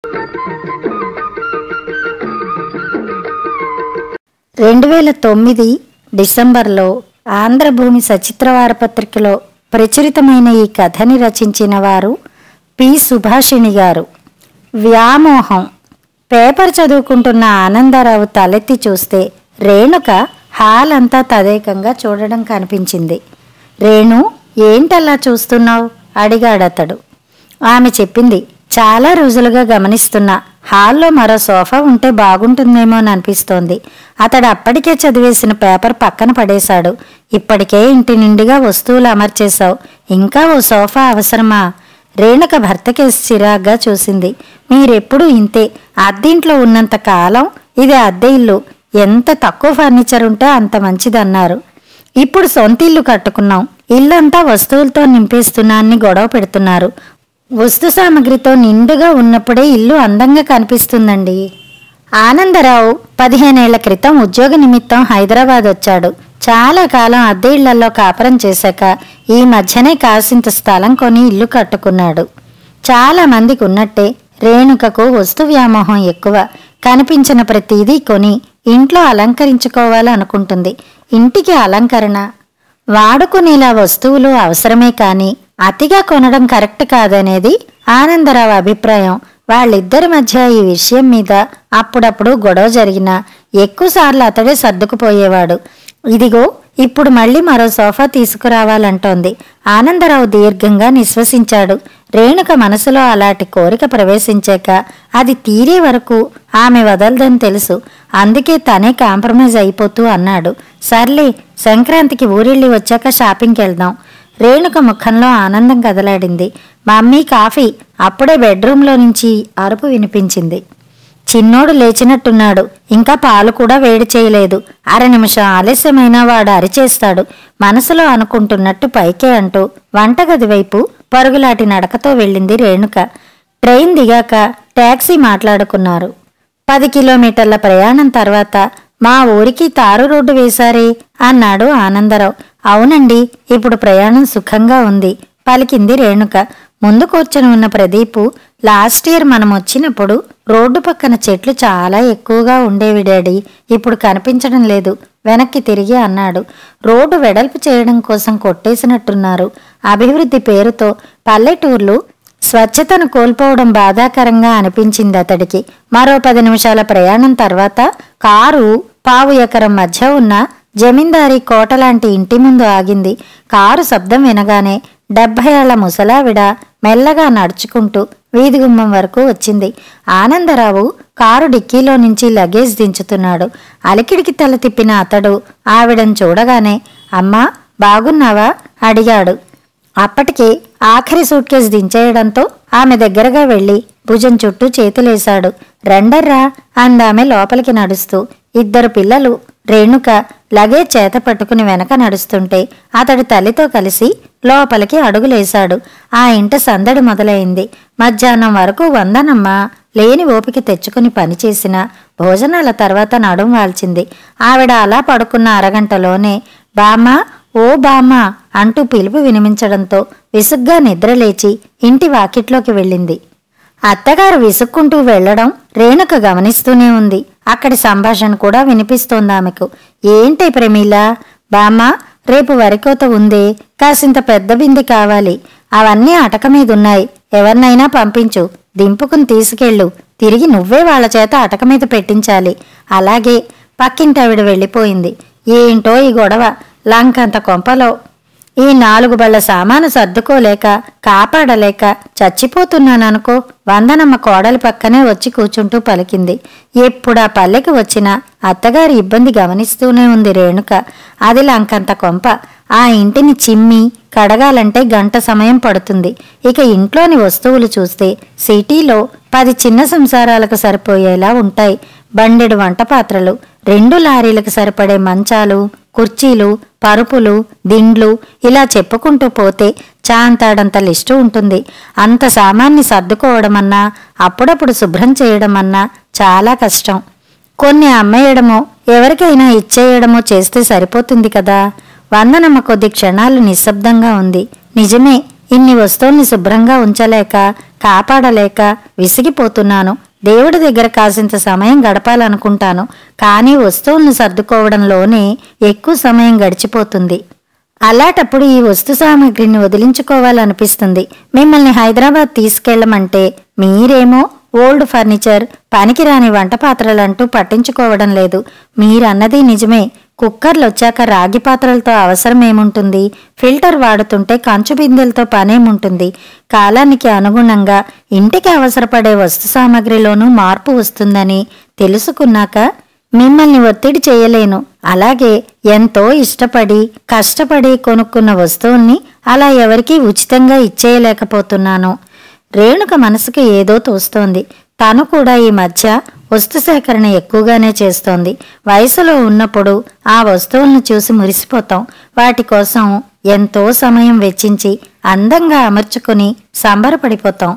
2009 డిసెంబర్లో ఆంధ్రభూమి సచిత్ర వారపత్రికలో ప్రచురితమైన ఈ కథని రచించిన వారు పి. సుభాషిణి గారు. వ్యామోహం. పేపర్ చదువుకుంటున్న ఆనందరావు తలెత్తి చూస్తే రేణుక హాల్ అంతా తదేకంగా చూడడం కనిపించింది. రేణు, ఏంటలా చూస్తున్నావు అడిగాడతడు. ఆమె చెప్పింది, చాలా రోజులుగా గమనిస్తున్నా, హాల్లో మరో సోఫా ఉంటే బాగుంటుందేమోననిపిస్తోంది. అతడు అప్పటికే చదివేసిన పేపర్ పక్కన పడేశాడు. ఇప్పటికే ఇంటి నిండుగా వస్తువులు అమర్చేశావు, ఇంకా ఓ సోఫా అవసరమా? రేణుక భర్తకేసి చిరాగ్గా చూసింది. మీరెప్పుడు ఇంతే, అద్దెంట్లో ఉన్నంత కాలం ఇది అద్దె ఇల్లు, ఎంత తక్కువ ఫర్నిచర్ ఉంటే అంత మంచిదన్నారు. ఇప్పుడు సొంతిల్లు కట్టుకున్నాం, ఇల్లంతా వస్తువులతో నింపేస్తున్నాన్ని గొడవ పెడుతున్నారు. వస్తు సామగ్రితో నిండుగా ఉన్నప్పుడే ఇల్లు అందంగా కనిపిస్తుందండి. ఆనందరావు 15 ఏళ్ల క్రితం ఉద్యోగ నిమిత్తం హైదరాబాద్ వచ్చాడు. చాలా కాలం అద్దె ఇళ్లలో కాపురం చేశాక ఈ మధ్యనే కాసింత స్థలం కొని ఇల్లు కట్టుకున్నాడు. చాలా మందికి ఉన్నట్టే రేణుకకు వస్తు వ్యామోహం ఎక్కువ. కనిపించిన ప్రతిదీ కొని ఇంట్లో అలంకరించుకోవాలనుకుంటుంది. ఇంటికి అలంకరణ, వాడుకునేలా వస్తువులు అవసరమే కానీ అతిగా కొనడం కరెక్ట్ కాదనేది ఆనందరావు అభిప్రాయం. వాళ్ళిద్దరి మధ్య ఈ విషయం మీద అప్పుడప్పుడు గొడవ జరిగినా ఎక్కువసార్లు అతడే సర్దుకుపోయేవాడు. ఇదిగో ఇప్పుడు మళ్ళీ మరో సోఫా తీసుకురావాలంటోంది. ఆనందరావు దీర్ఘంగా నిశ్వసించాడు. రేణుక మనసులో అలాంటి కోరిక ప్రవేశించాక అది తీరే వరకు ఆమె వదలదని తెలుసు. అందుకే తనే కాంప్రమైజ్ అయిపోతూ అన్నాడు, సర్లే, సంక్రాంతికి ఊరెళ్ళి వచ్చాక షాపింగ్కి వెళ్దాం. రేణుక ముఖంలో ఆనందం కదలాడింది. Mummy coffee. అప్పుడే బెడ్రూమ్లో నుంచి అరుపు వినిపించింది. చిన్నోడు లేచినట్టున్నాడు, ఇంకా పాలు కూడా వేడి చేయలేదు. 1/2 నిమిషం ఆలస్యమైనా వాడు అరిచేస్తాడు. మనసులో అనుకుంటున్నట్టు పైకే అంటూ వంటగది వైపు పరుగులాటి నడకతో వెళ్ళింది రేణుక. ట్రైన్ దిగాక టాక్సీ మాట్లాడుకున్నారు. 10 కిలోమీటర్ల ప్రయాణం తర్వాత మా ఊరికి తారు రోడ్డు వేశారే అన్నాడు ఆనందరావు. అవునండి, ఇప్పుడు ప్రయాణం సుఖంగా ఉంది పలికింది రేణుక. ముందు కూర్చొని ఉన్న ప్రదీపు, లాస్ట్ ఇయర్ మనం వచ్చినప్పుడు రోడ్డు పక్కన చెట్లు చాలా ఎక్కువగా ఉండేవి డాడీ, ఇప్పుడు కనిపించడం లేదు వెనక్కి తిరిగి అన్నాడు. రోడ్డు వెడల్పు చేయడం కోసం కొట్టేసినట్టున్నారు. అభివృద్ధి పేరుతో పల్లెటూర్లు స్వచ్ఛతను కోల్పోవడం బాధాకరంగా అనిపించింది అతడికి. మరో 10 నిమిషాల ప్రయాణం తర్వాత కారు 1/4 ఎకరం మధ్య ఉన్న జమీందారీ కోటలాంటి ఇంటి ముందు ఆగింది. కారు శబ్దం వినగానే 70 ఏళ్ల ముసలావిడ మెల్లగా నడుచుకుంటూ వీధి గుమ్మం వరకు వచ్చింది. ఆనందరావు కారు డిక్కీలో నుంచి లగేజ్ దించుతున్నాడు. అలికిడికి తల తిప్పిన అతడు ఆవిడను చూడగానే, అమ్మా బాగున్నావా అడిగాడు. అప్పటికే ఆఖరి సూట్ కేసు దించేయడంతో ఆమె దగ్గరగా వెళ్ళి భుజం చుట్టూ చేతులేశాడు. రండర్రా అందామె లోపలికి నడుస్తూ. 2 పిల్లలు రేణుక లగేజ్ చేత పట్టుకుని వెనక నడుస్తుంటే అతడి తల్లితో కలిసి లోపలికి అడుగులేశాడు. ఆ ఇంట సందడి మొదలైంది. మధ్యాహ్నం వరకు వందనమ్మా లేని ఓపిక తెచ్చుకుని పనిచేసిన భోజనాల తర్వాత నడుం వాల్చింది. ఆవిడ అలా పడుకున్న అరగంటలోనే బామ్మా, ఓ బామ్మా అంటూ పిలుపు వినిపించడంతో విసుగ్గా నిద్రలేచి ఇంటి వాకిట్లోకి వెళ్ళింది. అత్తగారు విసుక్కుంటూ వెళ్లడం రేణుక గమనిస్తూనే ఉంది. అక్కడి సంభాషణ కూడా వినిపిస్తోంది ఆమెకు. ఏంటి ప్రమీలా? బామ్మా, రేపు వరికోత ఉందే, కాసింత పెద్ద బిందె కావాలి. అవన్నీ అటక మీదున్నాయి, ఎవరినైనా పంపించు, దింపుకుని తీసుకెళ్ళు. తిరిగి నువ్వే వాళ్ల చేత అటక మీద పెట్టించాలి. అలాగే. పక్కింటావిడ వెళ్ళిపోయింది. ఏంటో ఈ గొడవ, లంకంత కొంపలో ఈ 4 బళ్ళ సామాను సర్దుకోలేక కాపాడలేక చచ్చిపోతున్నాననుకో. వందనమ్మ కోడలి పక్కనే వచ్చి కూర్చుంటూ పలికింది. ఎప్పుడా పల్లెకి వచ్చినా అత్తగారి ఇబ్బంది గమనిస్తూనే ఉంది రేణుక. అది లంకంత కొంప. ఆ ఇంటిని చిమ్మి కడగాలంటే 1 గంట సమయం పడుతుంది. ఇక ఇంట్లోని వస్తువులు చూస్తే సిటీలో 10 చిన్న సంసారాలకు సరిపోయేలా ఉంటాయి. బండెడు వంటపాత్రలు, 2 లారీలకు సరిపడే మంచాలు, కుర్చీలు, పరుపులు, దిండ్లు, ఇలా చెప్పుకుంటూ పోతే చాంతాడంత లిస్టు ఉంటుంది. అంత సామాన్ని సర్దుకోవడమన్నా అప్పుడప్పుడు శుభ్రం చేయడమన్నా చాలా కష్టం. కొన్ని అమ్మేయడమో ఎవరికైనా ఇచ్చేయడమో చేస్తే సరిపోతుంది కదా. వందనమ్మ కొద్ది క్షణాలు నిశ్శబ్దంగా ఉంది. నిజమే, ఇన్ని వస్తువుల్ని శుభ్రంగా ఉంచలేక కాపాడలేక విసిగిపోతున్నాను. దేవుడి దగ్గర కాసింత సమయం గడపాలనుకుంటాను, కానీ వస్తువులను సర్దుకోవడంలోనే ఎక్కువ సమయం గడిచిపోతుంది. అలాంటప్పుడు ఈ వస్తు సామాగ్రిని వదిలించుకోవాలనిపిస్తుంది. మిమ్మల్ని హైదరాబాద్ తీసుకెళ్లమంటే మీరేమో ఓల్డ్ ఫర్నిచర్, పనికిరాని వంట పాత్రలంటూ పట్టించుకోవడం లేదు. మీరన్నది నిజమే. కుక్కర్లు వచ్చాక రాగి పాత్రలతో అవసరమేముంటుంది? ఫిల్టర్ వాడుతుంటే కంచు బిందెలతో పనేముంటుంది? కాలానికి అనుగుణంగా ఇంటికి అవసరపడే వస్తు సామాగ్రిలోనూ మార్పు వస్తుందని తెలుసుకున్నాక మిమ్మల్ని ఒత్తిడి చేయలేను. అలాగే ఎంతో ఇష్టపడి కష్టపడి కొనుక్కున్న వస్తువుల్ని అలా ఎవరికీ ఉచితంగా ఇచ్చేయలేకపోతున్నాను. రేణుక మనసుకు ఏదో తోస్తోంది. తను కూడా ఈ మధ్య వస్తు సేకరణ ఎక్కువగానే చేస్తోంది. వయసులో ఉన్నప్పుడు ఆ వస్తువులను చూసి మురిసిపోతాం. వాటి కోసం ఎంతో సమయం వెచ్చించి అందంగా అమర్చుకుని సంబరపడిపోతాం.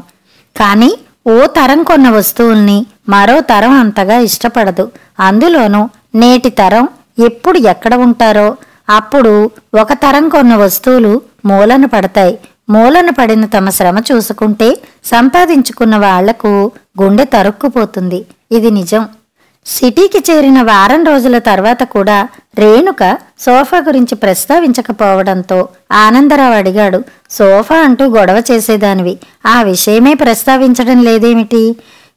కానీ ఓ తరం కొన్న వస్తువుల్ని మరో తరం అంతగా ఇష్టపడదు. అందులోనూ నేటి తరం ఎప్పుడు ఎక్కడ ఉంటారో అప్పుడు ఒక తరం కొన్న వస్తువులు మూలన పడతాయి. మూలన పడిన తమ శ్రమ చూసుకుంటే సంపాదించుకున్న వాళ్లకు గుండె తరుక్కుపోతుంది. ఇది నిజం. సిటీకి చేరిన వారం రోజుల తర్వాత కూడా రేణుక సోఫా గురించి ప్రస్తావించకపోవడంతో ఆనందరావు అడిగాడు. సోఫా అంటూ గొడవ చేసేదానివి, ఆ విషయమే ప్రస్తావించడం లేదేమిటి?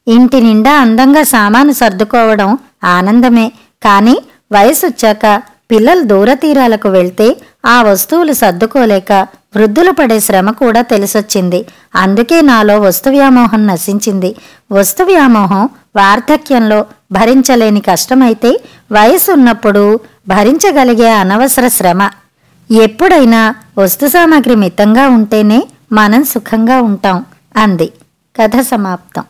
ఇంటి నిండా అందంగా సామాను సర్దుకోవడం ఆనందమే, కానీ వయసొచ్చాక పిల్లలు దూరతీరాలకు వెళ్తే ఆ వస్తువులు సర్దుకోలేక వృద్ధులు పడే శ్రమ కూడా తెలిసొచ్చింది. అందుకే నాలో వస్తు వ్యామోహం నశించింది. వస్తు వ్యామోహం వార్ధక్యంలో భరించలేని కష్టమైతే వయసున్నప్పుడు భరించగలిగే అనవసర శ్రమ. ఎప్పుడైనా వస్తు సామాగ్రి మితంగా ఉంటేనే మనం సుఖంగా ఉంటాం అంది. కథ సమాప్తం.